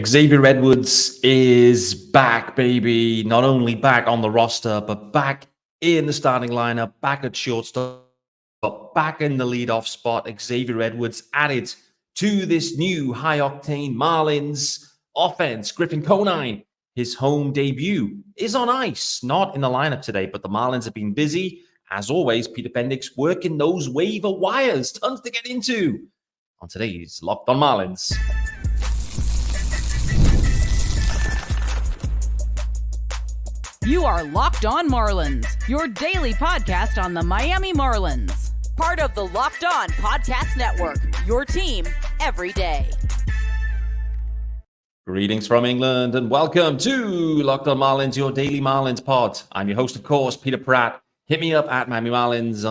Xavier Edwards is back, baby. Not only back on the roster, but back in the starting lineup, back at shortstop, back in the leadoff spot. Xavier Edwards added to this new high-octane Marlins offense. Griffin Conine, his home debut, is on ice. Not in the lineup today, but the Marlins have been busy. As always, Peter Bendix working those waiver wires. Tons to get into on today's Locked on Marlins. You are Locked on Marlins, your daily podcast on the Miami Marlins. Part of the Locked On Podcast Network, your team every day. Greetings from England and welcome to Locked on Marlins, your daily Marlins pod. I'm your host, of course, Peter Pratt. Hit me up at Miami Marlins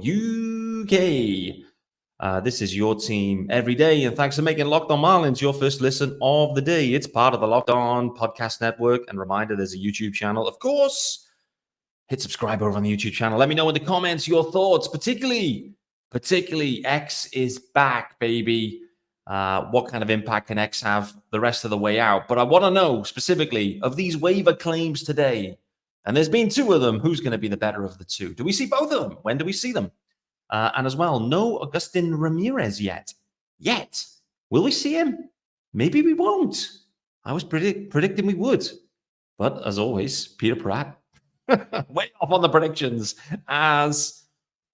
_UK. This is your team every day, and thanks for making Locked on Marlins your first listen of the day. It's part of the Locked On Podcast Network, and reminder, there's a YouTube channel. Of course, hit subscribe over on the YouTube channel. Let me know in the comments your thoughts, particularly X is back, baby. What kind of impact can X have the rest of the way out? But I want to know specifically of these waiver claims today, and there's been two of them. Who's going to be the better of the two? Do we see both of them? When do we see them? And as well, no Agustin Ramirez yet. Will we see him? Maybe we won't. I was predicting we would. But as always, Peter Pratt, way off on the predictions. As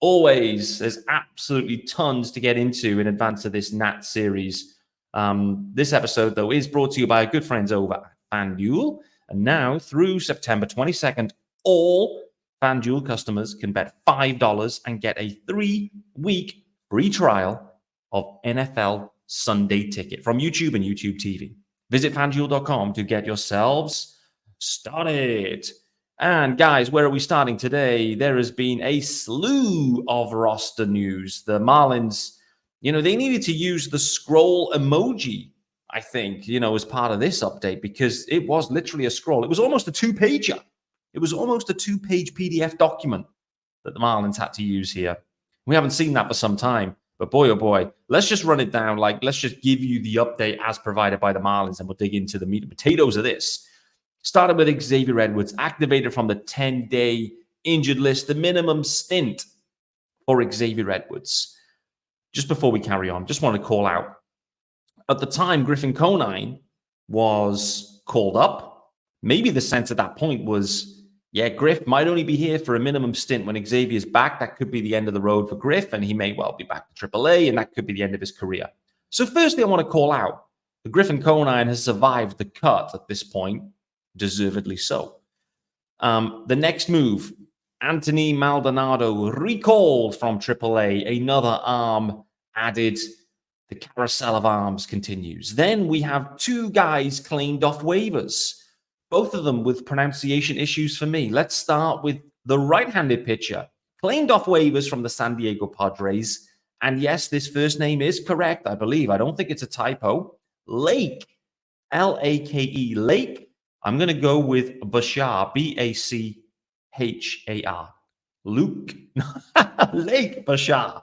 always, there's absolutely tons to get into in advance of this Nat series. This episode, though, is brought to you by our good friends over at FanDuel. And now, through September 22nd, all FanDuel customers can bet $5 and get a 3-week free trial of NFL Sunday Ticket from YouTube and YouTube TV. Visit FanDuel.com to get yourselves started. And guys, where are we starting today? There has been a slew of roster news. The Marlins, they needed to use the scroll emoji, I think, as part of this update, because it was literally a scroll. It was almost a two-pager. It was almost a 2-page PDF document that the Marlins had to use here. We haven't seen that for some time, but boy, oh boy, let's just run it down. Let's just give you the update as provided by the Marlins, and we'll dig into the meat and potatoes of this. Started with Xavier Edwards, activated from the 10-day injured list, the minimum stint for Xavier Edwards. Just before we carry on, just want to call out. At the time, Griffin Conine was called up. Maybe the sense at that point was, Griff might only be here for a minimum stint. When Xavier's back, that could be the end of the road for Griff, and he may well be back to AAA, and that could be the end of his career. So firstly, I want to call out that Griffin Conine has survived the cut at this point, deservedly so. The next move, Anthony Maldonado recalled from AAA, another arm added. The carousel of arms continues. Then we have two guys claimed off waivers, both of them with pronunciation issues for me. Let's start with the right-handed pitcher, claimed off waivers from the San Diego Padres. And yes, this first name is correct, I believe. I don't think it's a typo. Lake, L-A-K-E, Lake. I'm going to go with Bashar, B-A-C-H-A-R. Luke, Lake Bashar.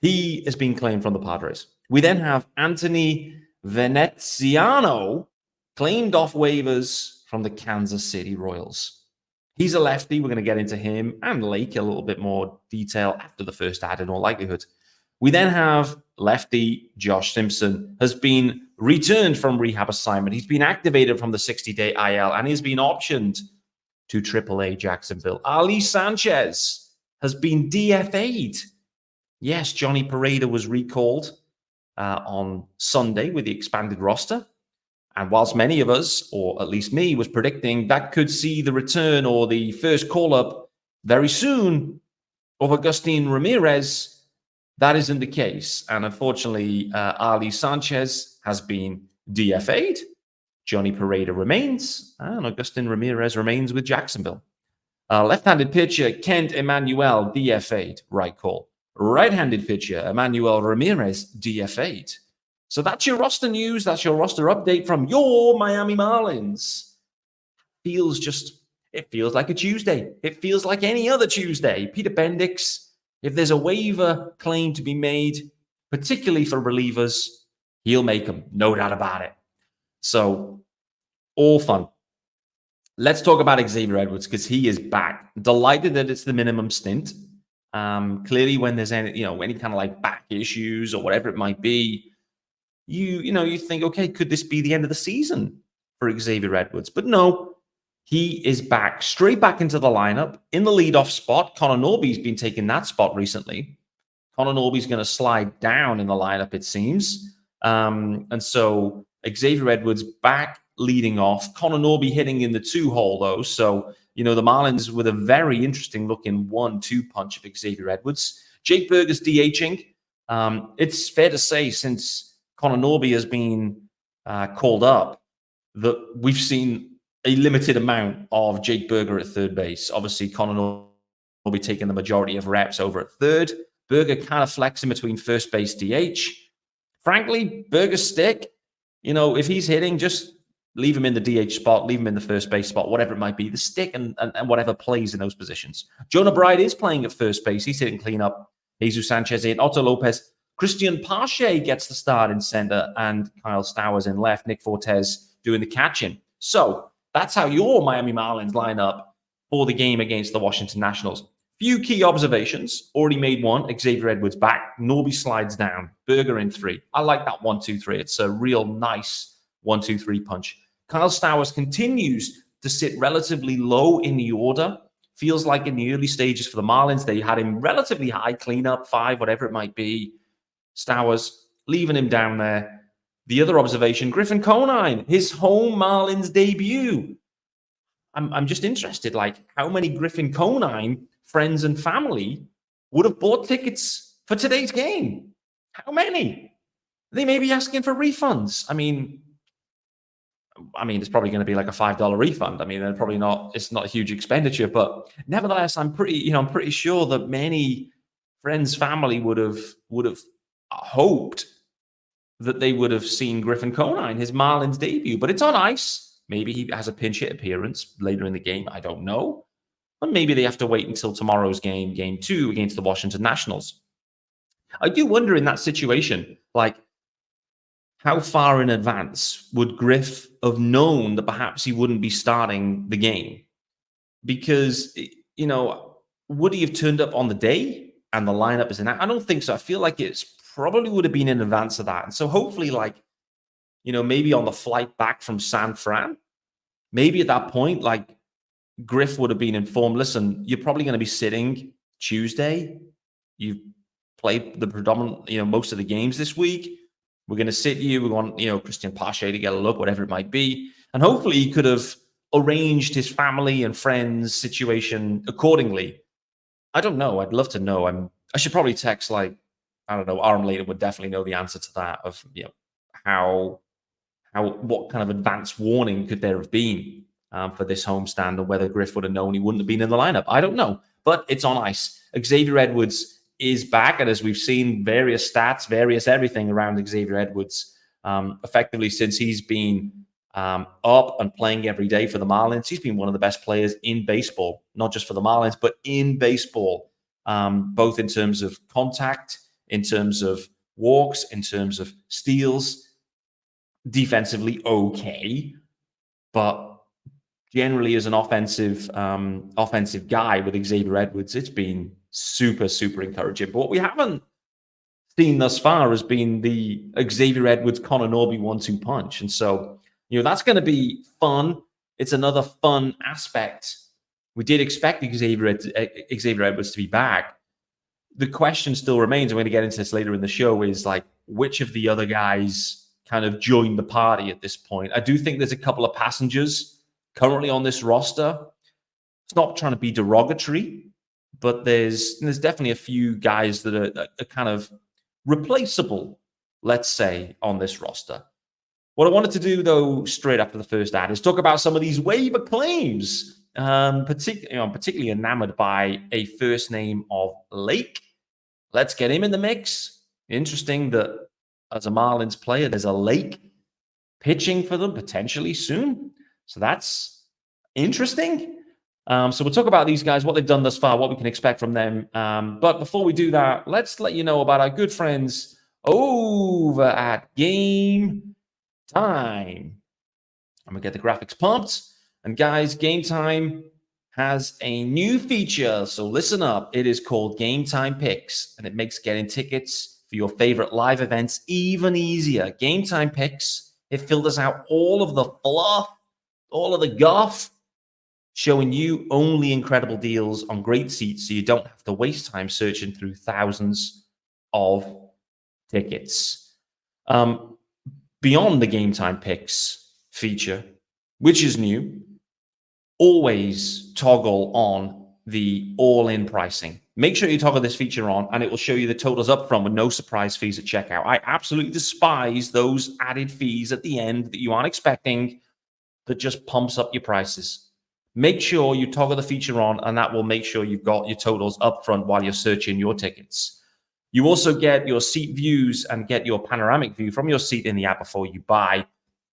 He has been claimed from the Padres. We then have Anthony Veneziano, claimed off waivers from the Kansas City Royals. He's a lefty. We're going to get into him and Lake a little bit more detail after the first ad in all likelihood. We then have lefty Josh Simpson has been returned from rehab assignment. He's been activated from the 60-day IL and he's been optioned to AAA Jacksonville. Ali Sanchez has been DFA'd. Yes, Johnny Pareda was recalled on Sunday with the expanded roster. And whilst many of us, or at least me, was predicting that could see the return or the first call-up very soon of Agustin Ramirez, that isn't the case. And unfortunately, Ali Sanchez has been DFA'd. Johnny Pareda remains, and Agustin Ramirez remains with Jacksonville. Left-handed pitcher Kent Emmanuel, DFA'd. Right call. Right-handed pitcher Emmanuel Ramirez, DFA'd. So that's your roster news. That's your roster update from your Miami Marlins. It feels like a Tuesday. It feels like any other Tuesday. Peter Bendix, if there's a waiver claim to be made, particularly for relievers, he'll make them, no doubt about it. So all fun. Let's talk about Xavier Edwards because he is back. Delighted that it's the minimum stint. Clearly, when there's any kind of like back issues or whatever it might be, you think, okay, could this be the end of the season for Xavier Edwards? But no, he is back, straight back into the lineup in the leadoff spot. Connor Norby's been taking that spot recently. Connor Norby's going to slide down in the lineup, it seems. And so Xavier Edwards back leading off. Connor Norby hitting in the 2-hole, though. So, the Marlins with a very interesting looking 1-2 punch of Xavier Edwards. Jake Burger's DHing. It's fair to say, since Connor Norby has been called up, that we've seen a limited amount of Jake Burger at third base. Obviously, Connor Norby taking the majority of reps over at third. Burger kind of flexing between first base, DH. Frankly, Burger's stick, if he's hitting, just leave him in the DH spot, leave him in the first base spot, whatever it might be, the stick and whatever plays in those positions. Jonah Bride is playing at first base. He's hitting cleanup. Jesus Sanchez in, Otto Lopez. Christian Pache gets the start in center, and Kyle Stowers in left. Nick Fortes doing the catching. So that's how your Miami Marlins line up for the game against the Washington Nationals. Few key observations. Already made one. Xavier Edwards back. Norby slides down. Burger in 3. I like that 1-2-3. It's a real nice 1-2-3 punch. Kyle Stowers continues to sit relatively low in the order. Feels like in the early stages for the Marlins, they had him relatively high, cleanup, 5, whatever it might be. Stowers leaving him down there. The other observation, Griffin Conine, his home Marlins debut. I'm just interested, like how many Griffin Conine friends and family would have bought tickets for today's game? How many? They may be asking for refunds. I mean, it's probably going to be like a $5 refund. They're probably not. It's not a huge expenditure, but nevertheless, I'm pretty sure that many friends, family would have hoped that they would have seen Griffin Conine, his Marlins debut. But it's on ice. Maybe he has a pinch hit appearance later in the game. I don't know. But maybe they have to wait until tomorrow's game, game 2 against the Washington Nationals. I do wonder in that situation, like, how far in advance would Griff have known that perhaps he wouldn't be starting the game? Because, would he have turned up on the day and the lineup is in that? I don't think so. I feel like it's probably would have been in advance of that. And so hopefully, maybe on the flight back from San Fran, maybe at that point, Griff would have been informed, listen, you're probably going to be sitting Tuesday. You've played the predominant, most of the games this week. We're going to sit you. We want, Christian Pache to get a look, whatever it might be. And hopefully he could have arranged his family and friends situation accordingly. I don't know. I'd love to know. I should probably text, I don't know, Aram Layton would definitely know the answer to that of, what kind of advance warning could there have been for this homestand, or whether Griff would have known he wouldn't have been in the lineup. I don't know, but it's on ice. Xavier Edwards is back, and as we've seen, various stats, various everything around Xavier Edwards, effectively since he's been up and playing every day for the Marlins. He's been one of the best players in baseball, not just for the Marlins, but in baseball, both in terms of contact, in terms of walks, in terms of steals. Defensively, okay, but generally as an offensive guy with Xavier Edwards, it's been super, super encouraging. But what we haven't seen thus far has been the Xavier Edwards, Connor Norby 1-2 punch. And so, that's going to be fun. It's another fun aspect. We did expect Xavier Edwards to be back. The question still remains, I'm going to get into this later in the show, is which of the other guys kind of joined the party at this point. I do think there's a couple of passengers currently on this roster. It's not trying to be derogatory, but there's definitely a few guys that are kind of replaceable, let's say, on this roster. What I wanted to do, though, straight after the first ad, is talk about some of these waiver claims. I'm particularly enamored by a first name of Lake. Let's get him in the mix. Interesting that as a Marlins player, there's a Lake pitching for them potentially soon. So that's interesting. So we'll talk about these guys, what they've done thus far, what we can expect from them. But before we do that, let's let you know about our good friends over at Gametime. I'm going to get the graphics pumped. And guys, Gametime has a new feature. So listen up. It is called Gametime Picks, and it makes getting tickets for your favorite live events even easier. Gametime Picks, it filters out all of the fluff, all of the guff, showing you only incredible deals on great seats so you don't have to waste time searching through thousands of tickets. Beyond the Gametime Picks feature, which is new, always toggle on the all-in pricing. Make sure you toggle this feature on, and it will show you the totals up front with no surprise fees at checkout. I absolutely despise those added fees at the end that you aren't expecting that just pumps up your prices. Make sure you toggle the feature on, and that will make sure you've got your totals up front while you're searching your tickets. You also get your seat views and get your panoramic view from your seat in the app before you buy,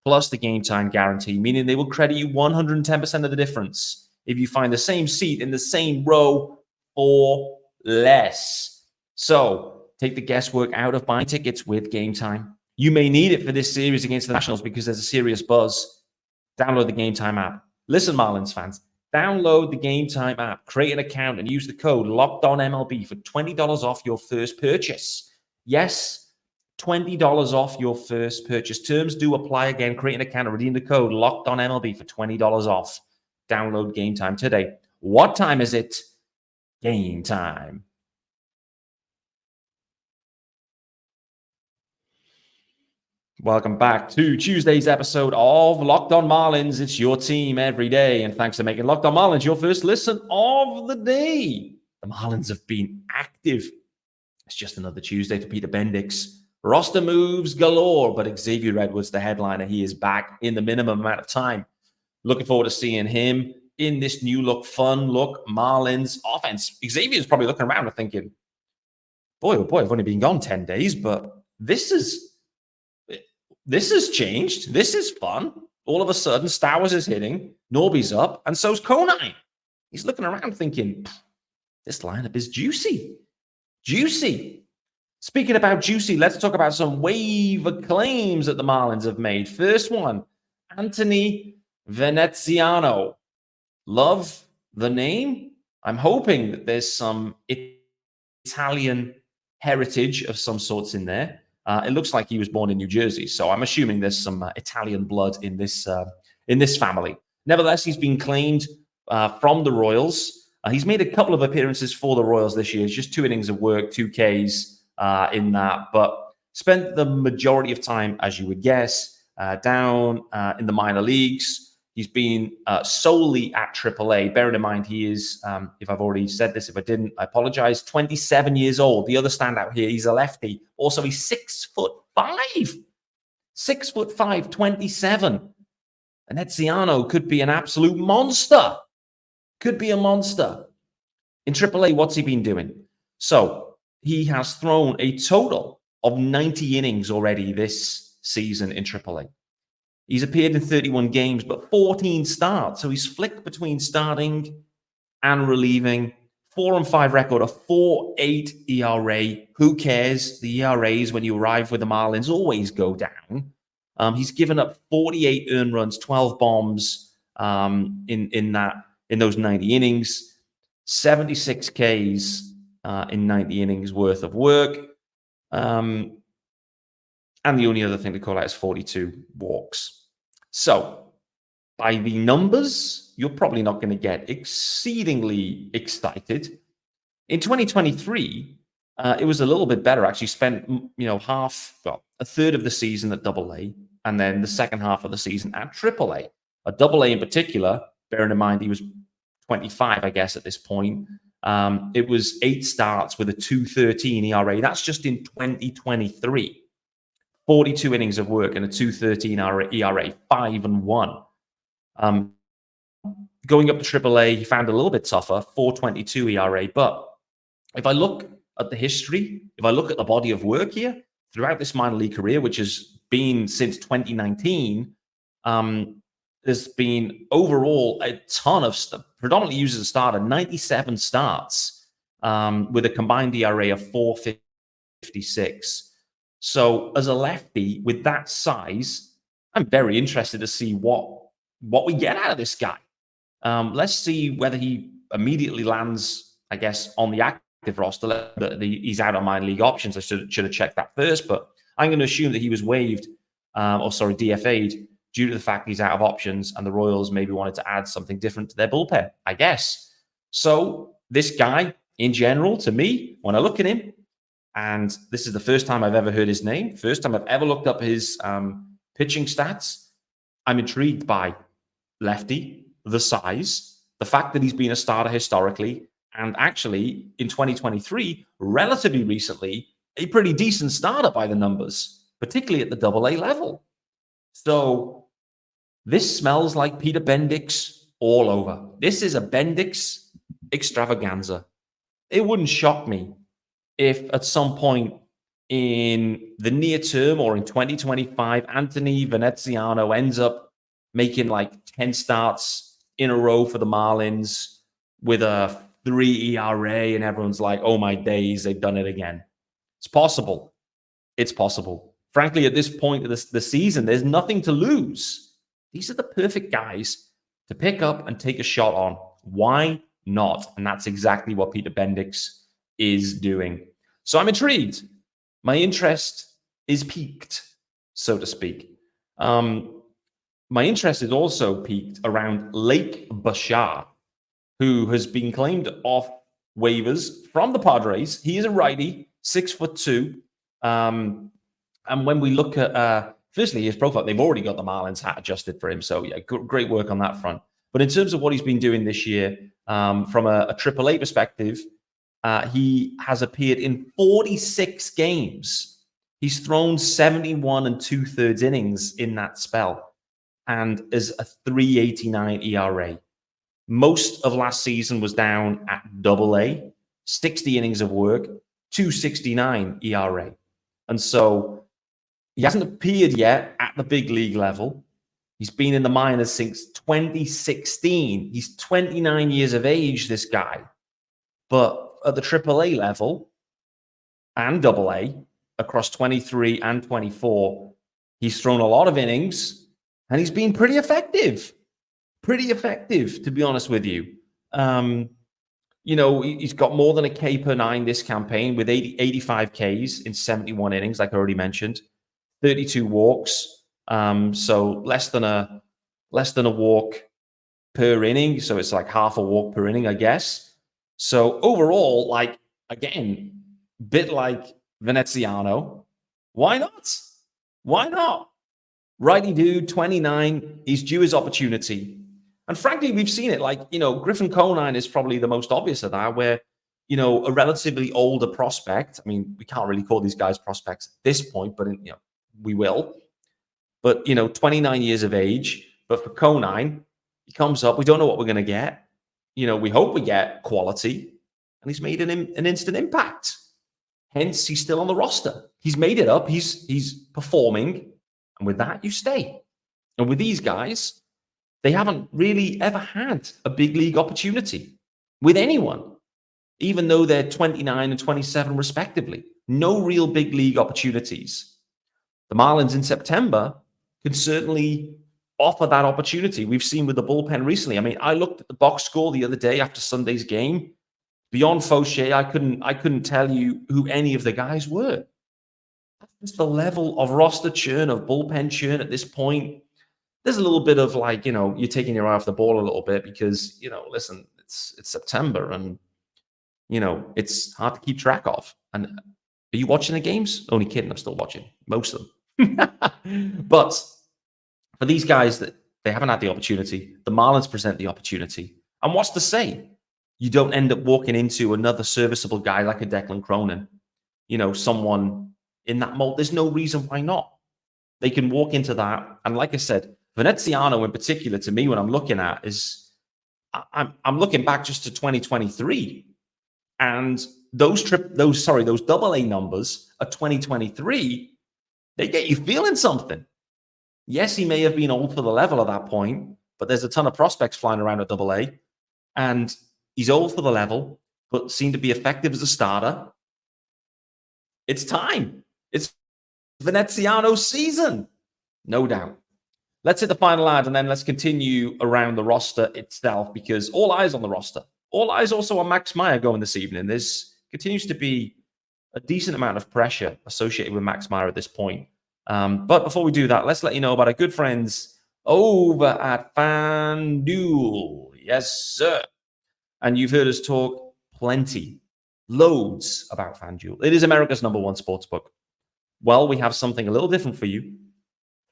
plus the Gametime guarantee, meaning they will credit you 110% of the difference if you find the same seat in the same row or less. So take the guesswork out of buying tickets with Gametime. You may need it for this series against the Nationals because there's a serious buzz. Download the Gametime app. Listen, Marlins fans, download the Gametime app, create an account, and use the code LOCKEDONMLB for $20 off your first purchase. Yes, $20 off your first purchase. Terms do apply. Again, create an account and redeem the code LOCKEDONMLB for $20 off. Download Gametime today. What time is it? Game time. Welcome back to Tuesday's episode of Locked On Marlins. It's your team every day. And thanks for making Locked On Marlins your first listen of the day. The Marlins have been active. It's just another Tuesday for Peter Bendix. Roster moves galore, but Xavier Edwards, the headliner, he is back in the minimum amount of time. Looking forward to seeing him in this new look, fun look, Marlins offense. Xavier's probably looking around and thinking, boy, oh boy, I've only been gone 10 days, but this has changed. This is fun. All of a sudden, Stowers is hitting, Norby's up, and so's Conine. He's looking around thinking, this lineup is juicy. Juicy. Speaking about juicy, let's talk about some waiver claims that the Marlins have made. First one, Anthony Veneziano. Love the name. I'm hoping that there's some Italian heritage of some sorts in there. It looks like he was born in New Jersey, so I'm assuming there's some Italian blood in this family. Nevertheless, he's been claimed from the Royals. He's made a couple of appearances for the Royals this year. It's just 2 innings of work, 2 Ks in that, but spent the majority of time, as you would guess, down in the minor leagues. He's been solely at AAA. Bearing in mind, he is, if I've already said this, if I didn't, I apologize, 27 years old. The other standout here, he's a lefty. Also, he's 6'5". 6'5", 27. And Veneziano could be an absolute monster. Could be a monster. In AAA, what's he been doing? So he has thrown a total of 90 innings already this season in AAA. He's appeared in 31 games, but 14 starts. So he's flicked between starting and relieving. 4-5 record, a 4.8 ERA. Who cares? The ERAs, when you arrive with the Marlins, always go down. He's given up 48 earned runs, 12 bombs in those 90 innings, 76 Ks in 90 innings worth of work. And the only other thing to call out is 42 walks. So by the numbers, you're probably not going to get exceedingly excited. In 2023, it was a little bit better. Actually spent, a third of the season at AA, and then the second half of the season at AAA. A AA in particular, bearing in mind he was 25, I guess, at this point. It was 8 starts with a 2.13 ERA. That's just in 2023. 42 innings of work and a 2.13 ERA, 5-1. Going up to AAA, he found it a little bit tougher, 4.22 ERA. But if I look at the history, if I look at the body of work here, throughout this minor league career, which has been since 2019, there's been overall a ton of stuff, predominantly used as a starter, 97 starts with a combined ERA of 4.56. So as a lefty with that size, I'm very interested to see what what we get out of this guy. Let's see whether he immediately lands, I guess, on the active roster. He's out on minor league options. I should have checked that first, but I'm going to assume that he was waived, DFA'd, due to the fact he's out of options and the Royals maybe wanted to add something different to their bullpen, I guess. So this guy, in general, to me, when I look at him, and this is the first time I've ever heard his name, first time I've ever looked up his pitching stats, I'm intrigued by lefty, the size, the fact that he's been a starter historically, and actually in 2023, relatively recently, a pretty decent starter by the numbers, particularly at the AA level. So this smells like Peter Bendix all over. This is a Bendix extravaganza. It wouldn't shock me if at some point in the near term or in 2025, Anthony Veneziano ends up making like 10 starts in a row for the Marlins with a 3 ERA, and everyone's like, oh my days, they've done it again. It's possible. It's possible. Frankly, at this point of the season, there's nothing to lose. These are the perfect guys to pick up and take a shot on. Why not? And that's exactly what Peter Bendix is doing. So I'm intrigued. My interest is piqued, so to speak. My interest is also piqued around Lake Bashar, who has been claimed off waivers from the Padres. He is a righty, 6'2". And when we look at, firstly, his profile, they've already got the Marlins hat adjusted for him. So yeah, great work on that front. But in terms of what he's been doing this year, from a AAA perspective, he has appeared in 46 games. He's thrown 71 2/3 innings in that spell and is a 3.89 ERA. Most of last season was down at AA, 60 innings of work, 2.69 ERA. And so he hasn't appeared yet at the big league level. He's been in the minors since 2016. He's 29 years of age, this guy. But at the AAA level and AA, across 23 and 24, he's thrown a lot of innings, and he's been pretty effective. Pretty effective, to be honest with you. He's got more than a K per 9 this campaign with 85 Ks in 71 innings, like I already mentioned, 32 walks. So less than a walk per inning. So it's like half a walk per inning, I guess. So overall, like, again, bit like Veneziano. Why not? Why not? Righty dude, 29. He's due his opportunity. And frankly, we've seen it. Like, Griffin Conine is probably the most obvious of that, where, a relatively older prospect. I mean, we can't really call these guys prospects at this point, but, we will. But, 29 years of age. But for Conine, he comes up. We don't know what we're going to get. We hope we get quality. And he's made an instant impact. Hence, he's still on the roster. He's made it up. He's performing. And with that, you stay. And with these guys, they haven't really ever had a big league opportunity with anyone, even though they're 29 and 27 respectively. No real big league opportunities. The Marlins in September can certainly offer that opportunity. We've seen with the bullpen recently. I mean, I looked at the box score the other day after Sunday's game. Beyond Fauché, I couldn't tell you who any of the guys were. That's just the level of roster churn, of bullpen churn at this point. There's a little bit of like, you're taking your eye off the ball a little bit because, listen, it's September and, it's hard to keep track of. And are you watching the games? Only kidding, I'm still watching most of them. But for these guys that they haven't had the opportunity, the Marlins present the opportunity. And what's to say you don't end up walking into another serviceable guy like a Declan Cronin, someone in that mold? There's no reason why not. They can walk into that. And like I said, Veneziano in particular, to me, when I'm looking at is, I'm looking back just to 2023, and those AA numbers of 2023, they get you feeling something. Yes, he may have been old for the level at that point, but there's a ton of prospects flying around at AA, and he's old for the level, but seemed to be effective as a starter. It's time. It's Veneziano's season, no doubt. Let's hit the final ad and then let's continue around the roster itself because all eyes on the roster. All eyes also on Max Meyer going this evening. There's continues to be a decent amount of pressure associated with Max Meyer at this point. But before we do that, let's let you know about our good friends over at FanDuel. Yes, sir. And you've heard us talk plenty, loads about FanDuel. It is America's #1 sportsbook. Well, we have something a little different for you.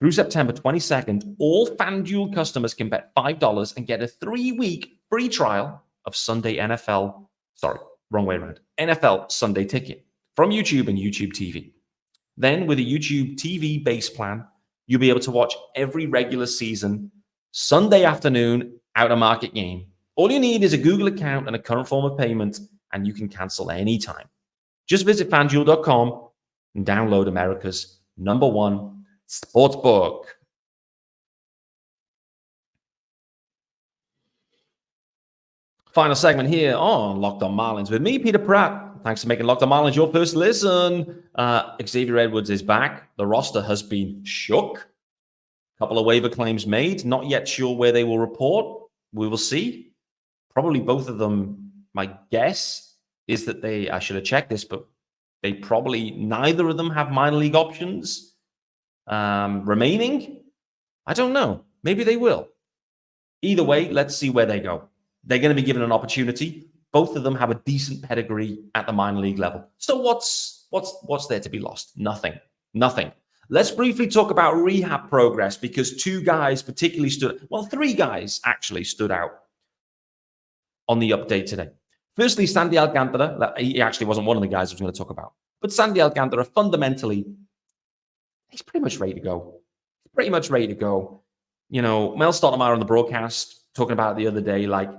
Through September 22nd, all FanDuel customers can bet $5 and get a 3-week free trial of Sunday NFL. Sorry, wrong way around. NFL Sunday Ticket from YouTube and YouTube TV. Then, with a YouTube TV base plan, you'll be able to watch every regular season Sunday afternoon out-of-market game. All you need is a Google account and a current form of payment, and you can cancel anytime. Just visit FanDuel.com and download America's #1 sportsbook. Final segment here on Locked On Marlins with me, Peter Pratt. Thanks for making Locked On Marlins your first listen. Xavier Edwards is back. The roster has been shook. A couple of waiver claims made. Not yet sure where they will report. We will see. Probably both of them, my guess is that I should have checked this, but neither of them have minor league options remaining. I don't know. Maybe they will. Either way, let's see where they go. They're going to be given an opportunity. Both of them have a decent pedigree at the minor league level. So what's there to be lost? Nothing. Let's briefly talk about rehab progress because three guys actually stood out on the update today. Firstly, Sandy Alcantara. He actually wasn't one of the guys I was going to talk about. But Sandy Alcantara, fundamentally, he's pretty much ready to go. You know, Mel Stottlemyre on the broadcast talking about it the other day, like,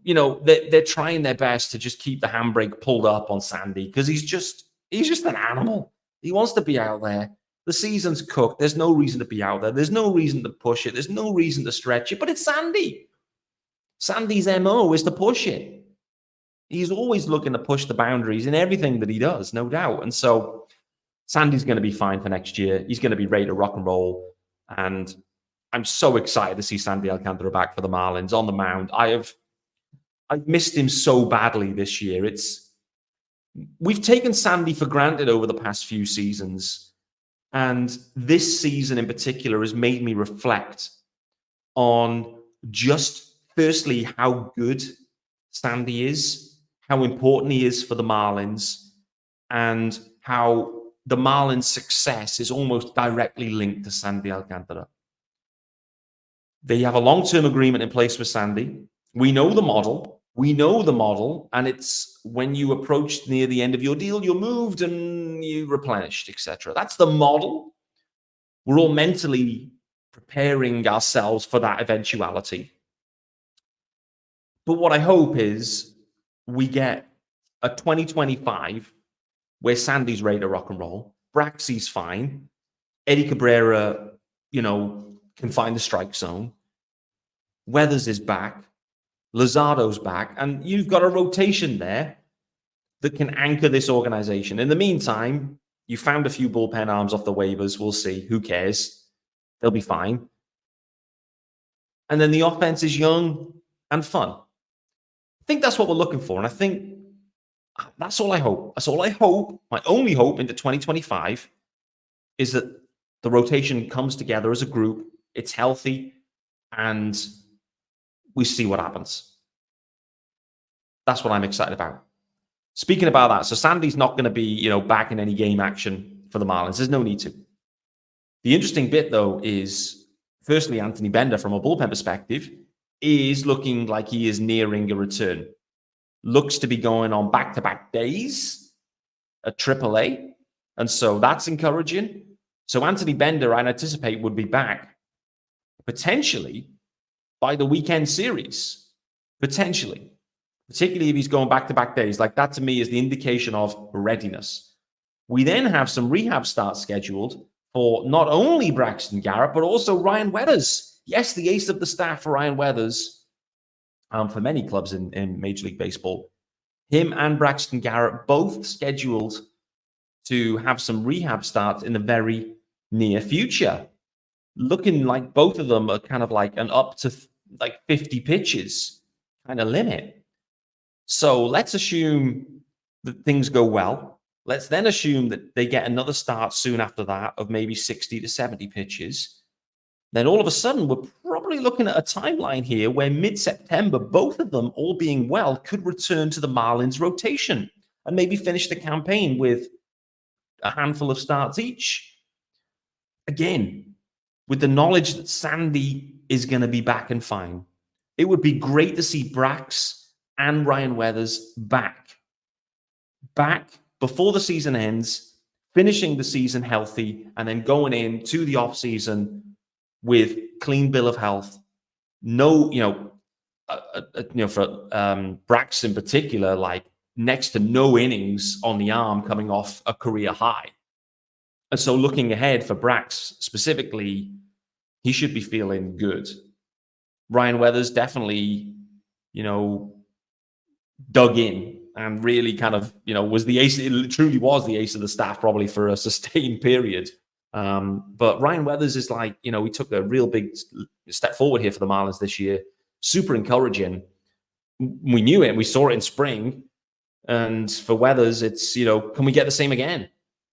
you know, they're trying their best to just keep the handbrake pulled up on Sandy because he's just an animal. He wants to be out there. The season's cooked. There's no reason to be out there. There's no reason to push it. There's no reason to stretch it. But it's Sandy. Sandy's MO is to push it. He's always looking to push the boundaries in everything that he does, no doubt. And so Sandy's going to be fine for next year. He's going to be ready to rock and roll. And I'm so excited to see Sandy Alcantara back for the Marlins on the mound. I've missed him so badly this year. We've taken Sandy for granted over the past few seasons. And this season in particular has made me reflect on just, firstly, how good Sandy is, how important he is for the Marlins, and how the Marlins' success is almost directly linked to Sandy Alcantara. They have a long-term agreement in place with Sandy. We know the model. And it's when you approach near the end of your deal, you're moved and you replenished, etc. That's the model. We're all mentally preparing ourselves for that eventuality. But what I hope is we get a 2025 where Sandy's ready to rock and roll. Braxy's fine. Eddie Cabrera, can find the strike zone. Weathers is back. Luzardo's back. And you've got a rotation there that can anchor this organization. In the meantime, you found a few bullpen arms off the waivers. We'll see. Who cares? They'll be fine. And then the offense is young and fun. I think that's what we're looking for. And I think that's all I hope. That's all I hope. My only hope into 2025 is that the rotation comes together as a group. It's healthy. And we see what happens. That's what I'm excited about. Speaking about that, so Sandy's not going to be, back in any game action for the Marlins. There's no need to. The interesting bit, though, is firstly, Anthony Bender, from a bullpen perspective, is looking like he is nearing a return. Looks to be going on back-to-back days at AAA. And so that's encouraging. So Anthony Bender, I anticipate, would be back potentially by the weekend series. Potentially. Particularly if he's going back-to-back days. Like that to me is the indication of readiness. We then have some rehab starts scheduled for not only Braxton Garrett, but also Ryan Weathers. Yes, the ace of the staff for Ryan Weathers. For many clubs in Major League Baseball. Him and Braxton Garrett both scheduled to have some rehab starts in the very near future. looking like both of them are kind of like an up to like 50 pitches kind of limit. So let's assume that things go well. Let's then assume that they get another start soon after that of maybe 60 to 70 pitches. Then all of a sudden, we're probably looking at a timeline here where mid-September, both of them, all being well, could return to the Marlins rotation and maybe finish the campaign with a handful of starts each. Again, with the knowledge that Sandy is going to be back and fine, it would be great to see Brax and Ryan Weathers back before the season ends, finishing the season healthy, and then going into the offseason with clean bill of health. No, for Brax in particular, like next to no innings on the arm coming off a career high. And so looking ahead for Brax specifically, he should be feeling good. Ryan Weathers definitely, dug in and really kind of, was the ace. It truly was the ace of the staff, probably for a sustained period. But Ryan Weathers is like, we took a real big step forward here for the Marlins this year. Super encouraging. We knew it. We saw it in spring. And for Weathers, it's, can we get the same again?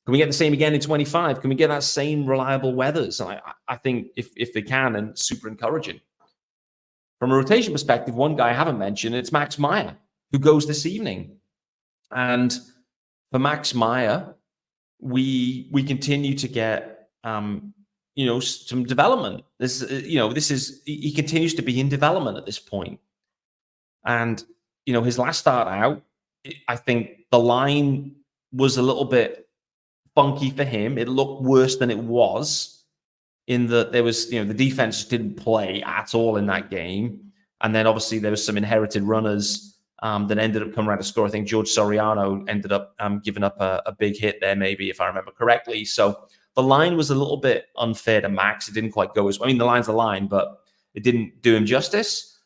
Can we get the same again in 25? Can we get that same reliable Weathers? I think if they can, and super encouraging. From a rotation perspective, one guy I haven't mentioned, it's Max Meyer, who goes this evening. And for Max Meyer, we continue to get some development. He continues to be in development at this point. And his last start out, I think the line was a little bit funky for him. It looked worse than it was, in that there was, the defense didn't play at all in that game. And then obviously there was some inherited runners that ended up coming around to score. I think George Soriano ended up giving up a big hit there, maybe, if I remember correctly. So the line was a little bit unfair to Max. It didn't quite go as well. I mean, the line's the line, but it didn't do him justice.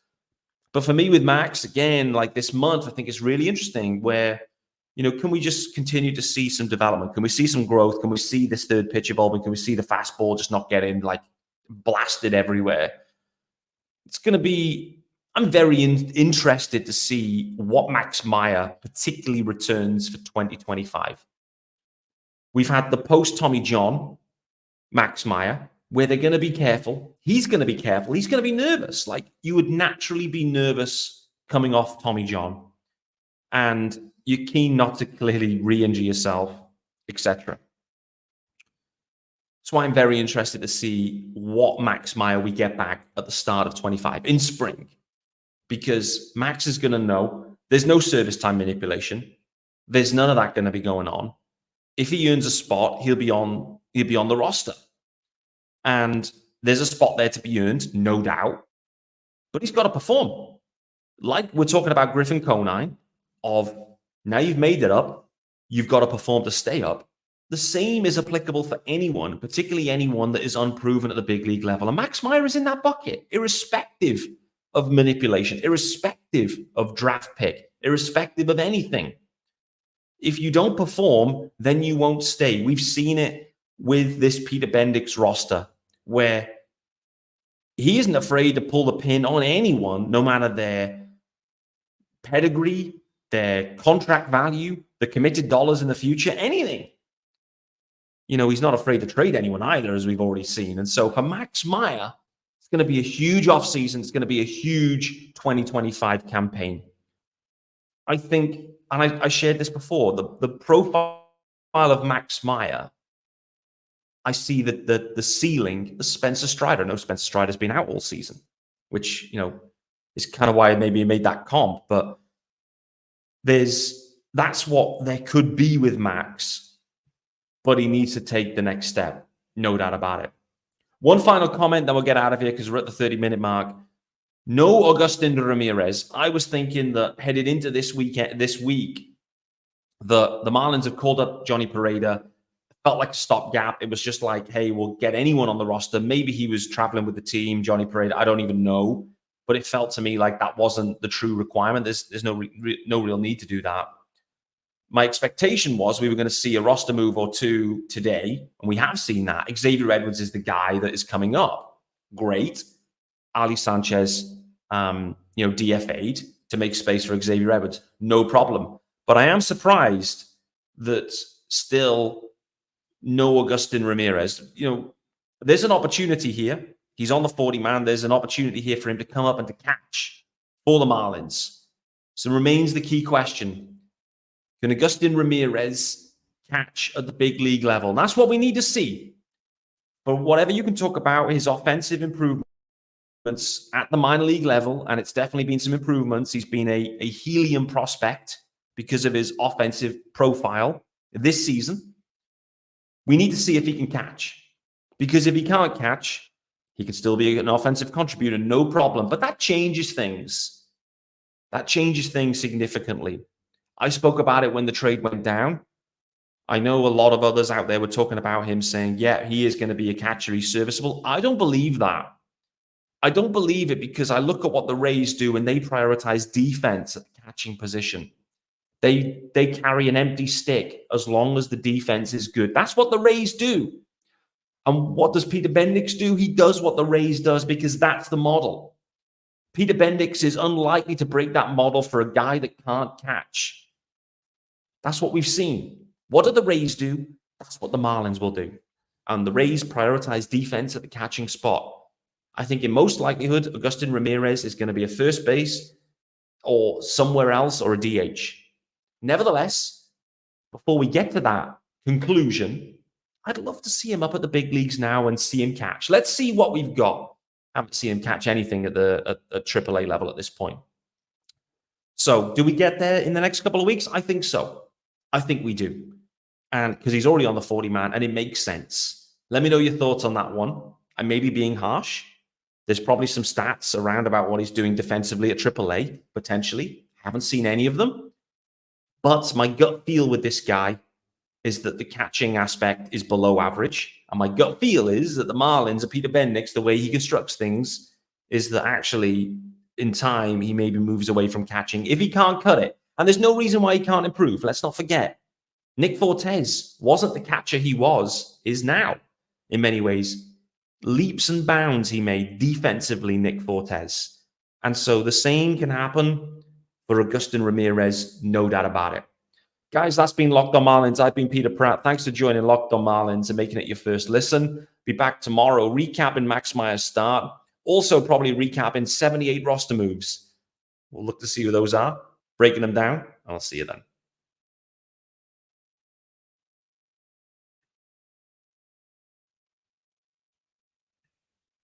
But for me with Max, again, like this month, I think it's really interesting where, can we just continue to see some development? Can we see some growth? Can we see this third pitch evolving? Can we see the fastball just not getting like blasted everywhere? It's going to be, I'm very interested to see what Max Meyer particularly returns for 2025. We've had the post-Tommy John Max Meyer, where they're going to be careful. He's going to be careful. He's going to be nervous. Like you would naturally be nervous coming off Tommy John. And you're keen not to clearly re-injure yourself, etc. That's why I'm very interested to see what Max Meyer we get back at the start of 25 in spring. Because Max is going to know there's no service time manipulation. There's none of that going to be going on. If he earns a spot, he'll be on the roster. And there's a spot there to be earned, no doubt. But he's got to perform. Like we're talking about Griffin Conine, of now you've made it up, you've got to perform to stay up. The same is applicable for anyone, particularly anyone that is unproven at the big league level. And Max Meyer is in that bucket, irrespective of manipulation, irrespective of draft pick, irrespective of anything. If you don't perform, then you won't stay. We've seen it with this Peter Bendix roster, where he isn't afraid to pull the pin on anyone, no matter their pedigree, their contract value, the committed dollars in the future, anything. He's not afraid to trade anyone either, as we've already seen. And so for Max Meyer, it's going to be a huge offseason. It's going to be a huge 2025 campaign. I think, and I shared this before, the profile of Max Meyer, I see that the ceiling is Spencer Strider. No, Spencer Strider's been out all season, which, is kind of why maybe he made that comp. But that's what there could be with Max, but he needs to take the next step. No doubt about it. One final comment, then we'll get out of here because we're at the 30-minute mark. No Agustin Ramirez. I was thinking that headed into this week, the Marlins have called up Johnny Pereda. Felt like a stopgap. It was just like, hey, we'll get anyone on the roster. Maybe he was traveling with the team, Johnny Pereda. I don't even know. But it felt to me like that wasn't the true requirement. There's no real need to do that. my expectation was we were going to see a roster move or two today, and we have seen that. Xavier Edwards is the guy that is coming up. Great. Ali Sanchez, DFA'd to make space for Xavier Edwards. No problem. But I am surprised that still no Agustin Ramirez. There's an opportunity here. He's on the 40-man. There's an opportunity here for him to come up and to catch for the Marlins. So remains the key question. Can Agustin Ramirez catch at the big league level? And that's what we need to see. But whatever you can talk about, his offensive improvements at the minor league level, and it's definitely been some improvements. He's been a helium prospect because of his offensive profile this season. We need to see if he can catch. Because if he can't catch, he can still be an offensive contributor, no problem. But that changes things. That changes things significantly. I spoke about it when the trade went down. I know a lot of others out there were talking about him saying, yeah, he is going to be a catcher. He's serviceable. I don't believe that. I don't believe it because I look at what the Rays do and they prioritize defense at the catching position. They carry an empty stick as long as the defense is good. That's what the Rays do. And what does Peter Bendix do? He does what the Rays does because that's the model. Peter Bendix is unlikely to break that model for a guy that can't catch. That's what we've seen. What do the Rays do? That's what the Marlins will do. And the Rays prioritize defense at the catching spot. I think in most likelihood, Agustin Ramirez is going to be a first base or somewhere else or a DH. Nevertheless, before we get to that conclusion, I'd love to see him up at the big leagues now and see him catch. Let's see what we've got. I haven't seen him catch anything at the AAA level at this point. So do we get there in the next couple of weeks? I think so. I think we do. And because he's already on the 40-man and it makes sense. Let me know your thoughts on that one. I may be being harsh. There's probably some stats around about what he's doing defensively at AAA, potentially. Haven't seen any of them. But my gut feel with this guy is that the catching aspect is below average. And my gut feel is that the Marlins, Peter Bendix, the way he constructs things, is that actually in time he maybe moves away from catching if he can't cut it. And there's no reason why he can't improve. Let's not forget. Nick Fortes wasn't the catcher he is now in many ways. Leaps and bounds he made defensively, Nick Fortes. And so the same can happen for Agustin Ramirez, no doubt about it. Guys, that's been Locked On Marlins. I've been Peter Pratt. Thanks for joining Locked On Marlins and making it your first listen. Be back tomorrow, recapping Max Meyer's start. Also probably recapping 78 roster moves. We'll look to see who those are, breaking them down, and I'll see you then.